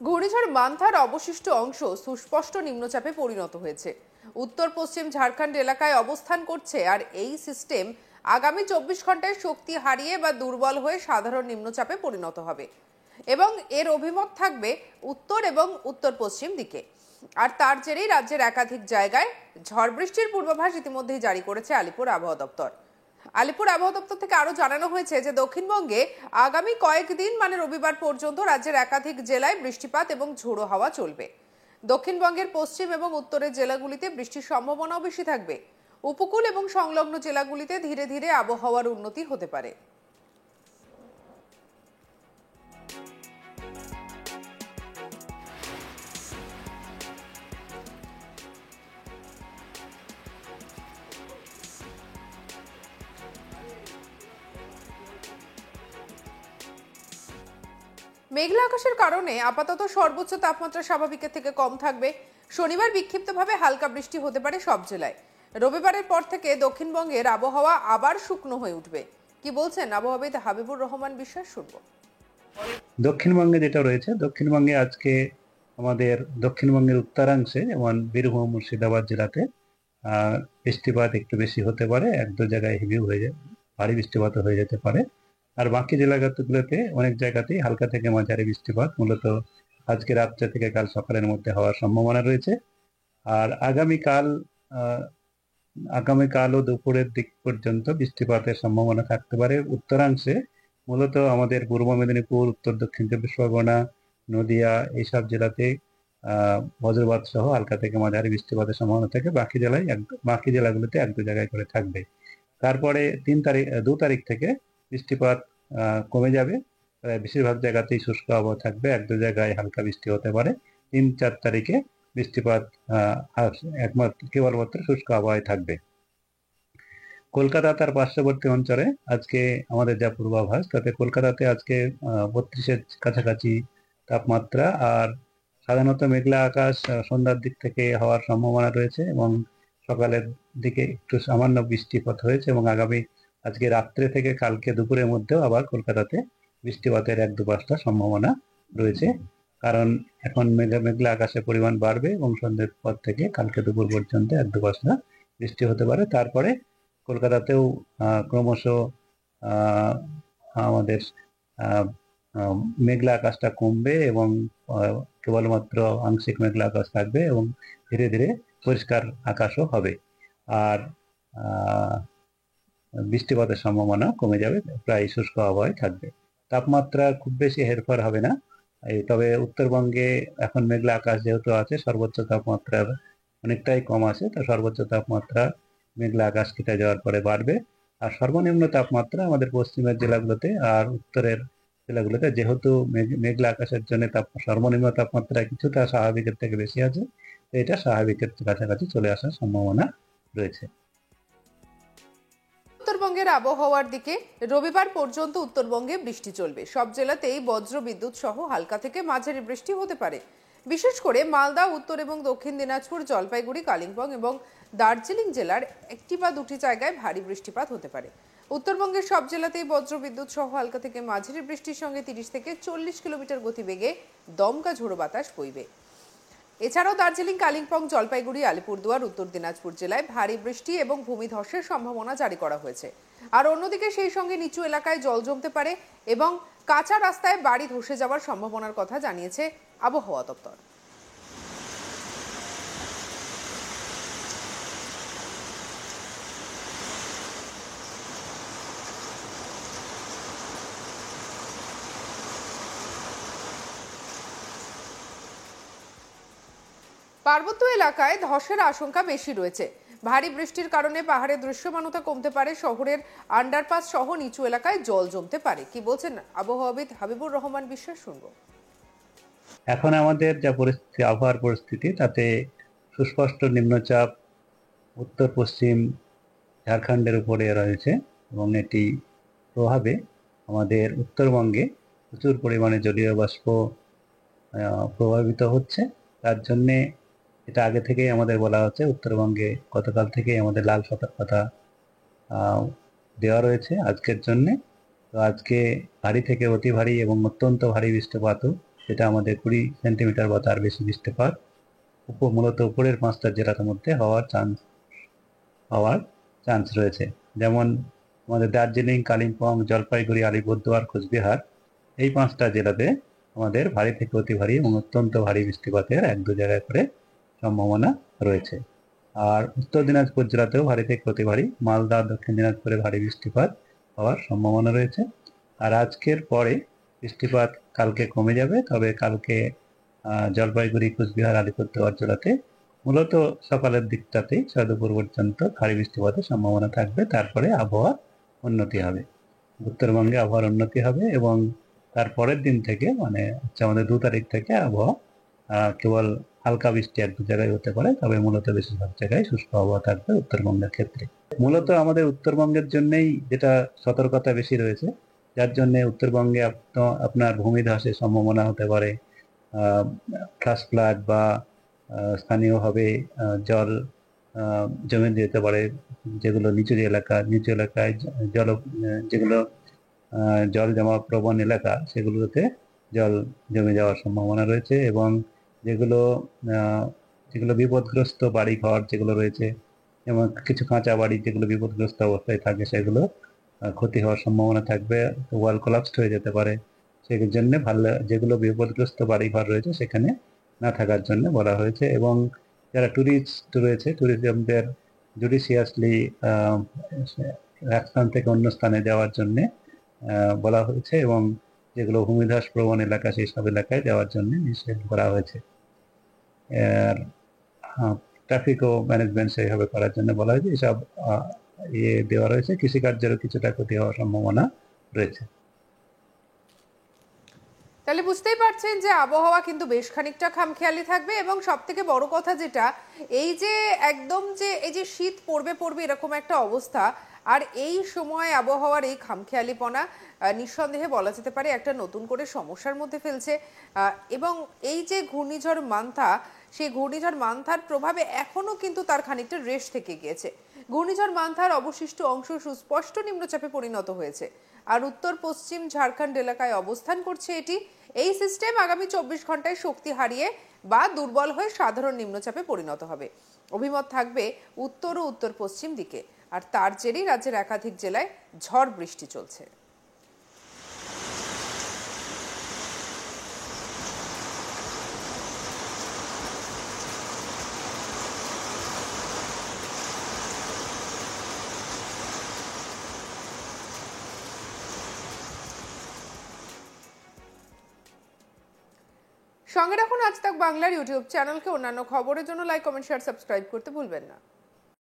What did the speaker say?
ঘূর্ণিঝড় মান্থার অবশিষ্ট অংশ সুস্পষ্ট নিম্নচাপে পরিণত হয়েছে। উত্তর পশ্চিম ঝাড়খণ্ড এলাকায় অবস্থান করছে, আর এই সিস্টেম আগামী 24 ঘন্টায় শক্তি হারিয়ে বা দুর্বল হয়ে সাধারণ নিম্নচাপে পরিণত হবে এবং এর অভিমুখ থাকবে উত্তর এবং উত্তর পশ্চিম দিকে। আর তার জেরেই রাজ্যের একাধিক জায়গায় ঝড় বৃষ্টির পূর্বাভাস ইতিমধ্যেই জারি করেছে আলিপুর আবহাওয়া দপ্তর। আলিপুর আবহাওয়া দপ্তর থেকে আরো জানানো হয়েছে যে দক্ষিণবঙ্গে আগামী কয়েকদিন মানে রবিবার পর্যন্ত রাজ্যের একাধিক জেলায় বৃষ্টিপাত এবং ঝোড়ো হাওয়া চলবে। দক্ষিণবঙ্গের পশ্চিম এবং উত্তরের জেলাগুলিতে বৃষ্টির সম্ভাবনাও বেশি থাকবে। উপকূল এবং সংলগ্ন জেলাগুলিতে ধীরে ধীরে আবহাওয়ার উন্নতি হতে পারে। মেঘলা আকাশের কারণে আপাতত সর্বোচ্চ তাপমাত্রা স্বাভাবিকের থেকে কম থাকবে। শনিবার বিক্ষিপ্তভাবে হালকা বৃষ্টি হতে পারে সব জেলায়। রবিবারের পর থেকে দক্ষিণবঙ্গের আবহাওয়া আবার শুকনো হয়ে উঠবে। কি বলছেন আবহাওয়াবিদ হাবিবুর রহমান বিশ্বাস, শুনবো। দক্ষিণবঙ্গে যেটা রয়েছে, দক্ষিণবঙ্গে আজকে আমাদের দক্ষিণবঙ্গের উত্তরাংশে যেমন বীরভূম, মুর্শিদাবাদ জেলাতে বৃষ্টিপাত একটু বেশি হতে পারে, এক দু জায়গায় হেভি হয়ে যায়, ভারী বৃষ্টিপাত হয়ে যেতে পারে। আর বাকি জেলাগুলোতে অনেক জায়গাতেই হালকা থেকে মাঝারি বৃষ্টিপাত মূলত আজকে রাত্রে থেকে কাল সকালের মধ্যে হওয়ার সম্ভাবনা রয়েছে। আর আগামীকালও দুপুরের দিক পর্যন্ত বৃষ্টিপাতের সম্ভাবনা থাকতে পারে উত্তরাংশে। মূলত আমাদের পূর্ব মেদিনীপুর, উত্তর দক্ষিণ চব্বিশ পরগনা, নদিয়া এইসব জেলাতে বজ্রপাত সহ হালকা থেকে মাঝারি বৃষ্টিপাতের সম্ভাবনা থাকে। বাকি জেলাগুলোতে এক দু জায়গায় করে থাকবে। তারপরে 2 তারিখ থেকে বৃষ্টিপাত কমে যাবে। বেশিরভাগ জায়গাতেই শুষ্ক আবহাওয়া থাকবে, এক দু জায়গায় হালকা বৃষ্টি হতে পারে। 3-4 তারিখে বৃষ্টিপাত কেবলমাত্র শুষ্ক আবহাওয়ায় থাকবে। কলকাতা তার পার্শ্ববর্তী অঞ্চলে আজকে আমাদের যা পূর্বাভাস, তাতে কলকাতাতে আজকে 32-এর কাছাকাছি তাপমাত্রা। আর সাধারণত মেঘলা আকাশ সন্ধ্যার দিক থেকে হওয়ার সম্ভাবনা রয়েছে এবং সকালের দিকে একটু সামান্য বৃষ্টিপাত হয়েছে এবং আজকে রাত্রে থেকে কালকে দুপুরের মধ্যেও আবার কলকাতাতে বৃষ্টিপাতের 1-2 সম্ভাবনা রয়েছে। কারণ এখন মেঘলা আকাশের পরিমাণ বাড়বে এবং সন্ধ্যের পর থেকে কালকে দুপুর পর্যন্ত 1-2 বৃষ্টি হতে পারে। তারপরে কলকাতাতেও ক্রমশ আমাদের মেঘলা আকাশটা কমবে এবং কেবলমাত্র আংশিক মেঘলা আকাশ থাকবে এবং ধীরে ধীরে পরিষ্কার আকাশও হবে। আর বৃষ্টিপাতের সম্ভাবনা কমে যাবে, প্রায় শুষ্ক আবহাওয়ায় থাকবে। তাপমাত্রা খুব বেশি হেরফের হবে না। তবে উত্তরবঙ্গে এখন মেঘলা আকাশ যেহেতু আছে, সর্বোচ্চ তাপমাত্রা অনেকটাই কম আছে, তো সর্বোচ্চ তাপমাত্রা মেঘলা আকাশ কেটে যাওয়ার পরে বাড়বে। আর সর্বনিম্ন তাপমাত্রা আমাদের পশ্চিমের জেলাগুলোতে আর উত্তরের জেলাগুলোতে যেহেতু মেঘলা আকাশের জন্য সর্বনিম্ন তাপমাত্রা কিছুটা স্বাভাবিকের থেকে বেশি আছে, তো এটা স্বাভাবিকের কাছাকাছি চলে আসার সম্ভাবনা রয়েছে। উত্তরবঙ্গের আবহাওয়ার দিকে রবিবার পর্যন্ত উত্তরবঙ্গে বৃষ্টি চলবে। সব জেলাতেই বজ্র বিদ্যুৎ সহ হালকা থেকে মাঝারি বৃষ্টি হতে পারে। বিশেষ করে মালদা, উত্তর এবং দক্ষিণ দিনাজপুর, জলপাইগুড়ি, কালিম্পং এবং দার্জিলিং জেলার 1 বা 2টি জায়গায় ভারী বৃষ্টিপাত হতে পারে। উত্তরবঙ্গের সব জেলাতেই বজ্র বিদ্যুৎ সহ হালকা থেকে মাঝারি বৃষ্টির সঙ্গে 30 থেকে 40 কিলোমিটার গতিবেগে দমকা ঝোড়ো বাতাস বইবে। এছাড়াও দার্জিলিং, কালিম্পং, জলপাইগুড়ি, আলিপুরদুয়ার, উত্তর দিনাজপুর জেলায় ভারী বৃষ্টি এবং ভূমিধসের সম্ভাবনা জারি করা হয়েছে। আর অন্যদিকে সেই সঙ্গে নিচু এলাকায় জল জমতে পারে এবং কাঁচা রাস্তায় বাড়ি ধসে যাওয়ার সম্ভাবনার কথা জানিয়েছে আবহাওয়া দপ্তর। পার্বত্য এলাকায় ধসের আশঙ্কা বেশি রয়েছে। ভারী বৃষ্টির কারণে পাহাড়ের দৃশ্যমানতা কমতে পারে, শহরের আন্ডারপাস সহ নিচু এলাকায় জল জমতে পারে। কি বলছেন আবহাওয়াবিদ হাবিবুর রহমান বিশ্বাস, শুনবো। এখন আমাদের যা আবহাওয়ার পরিস্থিতি, তাতে সুস্পষ্ট নিম্নচাপ উত্তর পশ্চিম ঝাড়খণ্ডের উপরে রয়েছে এবং এটি প্রভাবে আমাদের উত্তরবঙ্গে প্রচুর পরিমাণে জলীয় বাষ্প প্রভাবিত হচ্ছে। তার জন্যে এটা আগে থেকেই আমাদের বলা হচ্ছে, উত্তরবঙ্গে গতকাল থেকেই আমাদের লাল সতর্কতা দেওয়া রয়েছে আজকের জন্যে। তো আজকে ভারী থেকে অতি ভারী এবং অত্যন্ত ভারী বৃষ্টিপাতও সেটা আমাদের 20 সেন্টিমিটার বা তার বেশি বৃষ্টিপাত মূলত উপরের 5টা জেলার মধ্যে হওয়ার চান্স রয়েছে। যেমন আমাদের দার্জিলিং, কালিম্পং, জলপাইগুড়ি, আলিপুরদুয়ার, কোচবিহার, এই 5টা জেলাতে আমাদের ভারী থেকে অতি ভারী এবং অত্যন্ত ভারী বৃষ্টিপাতের 1-2 জায়গায় করে সম্ভাবনা রয়েছে। আর উত্তর দিনাজপুর জেলাতেও ভারী থেকে অতি ভারী, মালদা, দক্ষিণ দিনাজপুরে ভারী বৃষ্টিপাত হওয়ার সম্ভাবনা রয়েছে। আর আজকের পরে বৃষ্টিপাত কালকে কমে যাবে, তবে কালকে জলপাইগুড়ি, কোচবিহার, আলিপুরদুয়ার জেলাতে মূলত সকালের দিকটাতেই 6 দুপুর পর্যন্ত ভারী বৃষ্টিপাতের সম্ভাবনা থাকবে। তারপরে আবহাওয়া উন্নতি হবে, উত্তরবঙ্গে আবহাওয়ার উন্নতি হবে এবং তারপরের দিন থেকে মানে আমাদের 2 তারিখ থেকে আবহাওয়া কেবল হালকা বৃষ্টি 1-2 জায়গায় হতে পারে, তবে মূলত বেশিরভাগ জায়গায় শুষ্ক আবহাওয়া থাকবে উত্তরবঙ্গের ক্ষেত্রে। মূলত আমাদের উত্তরবঙ্গের জন্যই যেটা সতর্কতা বেশি রয়েছে, যার জন্য উত্তরবঙ্গে আপনার ভূমিধসের সম্ভাবনা হতে পারে, ফ্লাশ ফ্লাড বা স্থানীয়ভাবে জল জমে যেতে পারে, যেগুলো নিচু এলাকায় যেগুলো জল জমা প্রবণ এলাকা, সেগুলোতে জল জমে যাওয়ার সম্ভাবনা রয়েছে এবং যেগুলো বিপদগ্রস্ত বাড়িঘর যেগুলো রয়েছে, যেমন কিছু কাঁচা বাড়ি যেগুলো বিপদগ্রস্ত অবস্থায় থাকে, সেগুলো ক্ষতি হওয়ার সম্ভাবনা থাকবে, ওয়াল কোলাপসড হয়ে যেতে পারে। সেই জন্য ভালো যেগুলো বিপদগ্রস্ত বাড়িঘর রয়েছে সেখানে না থাকার জন্য বলা হয়েছে এবং যারা ট্যুরিস্ট রয়েছে, ট্যুরিজমদের জুডিশিয়াসলি এক স্থান থেকে অন্য স্থানে যাওয়ার জন্য বলা হয়েছে এবং যেগুলো ভূমিধস প্রবণ এলাকা সেই সব এলাকায় যাওয়ার জন্য নিষেধ করা হয়েছে। আর ট্রাফিকও ম্যানেজমেন্ট সেইভাবে করার জন্য বলা হয়েছে। এসব দেওয়া রয়েছে। কৃষিকার্যেরও কিছুটা ক্ষতি হওয়ার সম্ভাবনা রয়েছে। তাহলে বুঝতেই পারছেন যে আবহাওয়া কিন্তু বেশ খানিকটা খামখেয়ালি থাকবে এবং সব থেকে বড় কথা যেটা, এই যে একদম যে এই যে শীত পড়বে এরকম একটা অবস্থা, আর এই সময় আবহাওয়ার এই খামখেয়ালিপনা নিঃসন্দেহে বলা যেতে পারে একটা নতুন করে সমস্যার মধ্যে ফেলছে। এবং এই যে ঘূর্ণিঝড় মান্থা, সেই ঘূর্ণিঝড় মান্থার প্রভাবে এখনো কিন্তু তার খানিকটা রেশ থেকে গিয়েছে। ঘূর্ণিঝড় মান্থার অবশিষ্ট অংশ সুস্পষ্ট নিম্নচাপে পরিণত হয়েছে আর উত্তর পশ্চিম ঝাড়খণ্ড এলাকায় অবস্থান করছে এটি। এই সিস্টেম আগামী 24 ঘন্টায় শক্তি হারিয়ে বা দুর্বল হয়ে সাধারণ নিম্নচাপে পরিণত হবে। অভিমত থাকবে উত্তর ও উত্তর পশ্চিম দিকে, আর তার জেরেই রাজ্যের একাধিক জেলায় ঝড় বৃষ্টি চলছে। সঙ্গে রাখুন আজ তাক বাংলার ইউটিউব চ্যানেলকে। অন্যান্য খবরের জন্য লাইক, কমেন্ট, শেয়ার, সাবস্ক্রাইব করতে ভুলবেন না।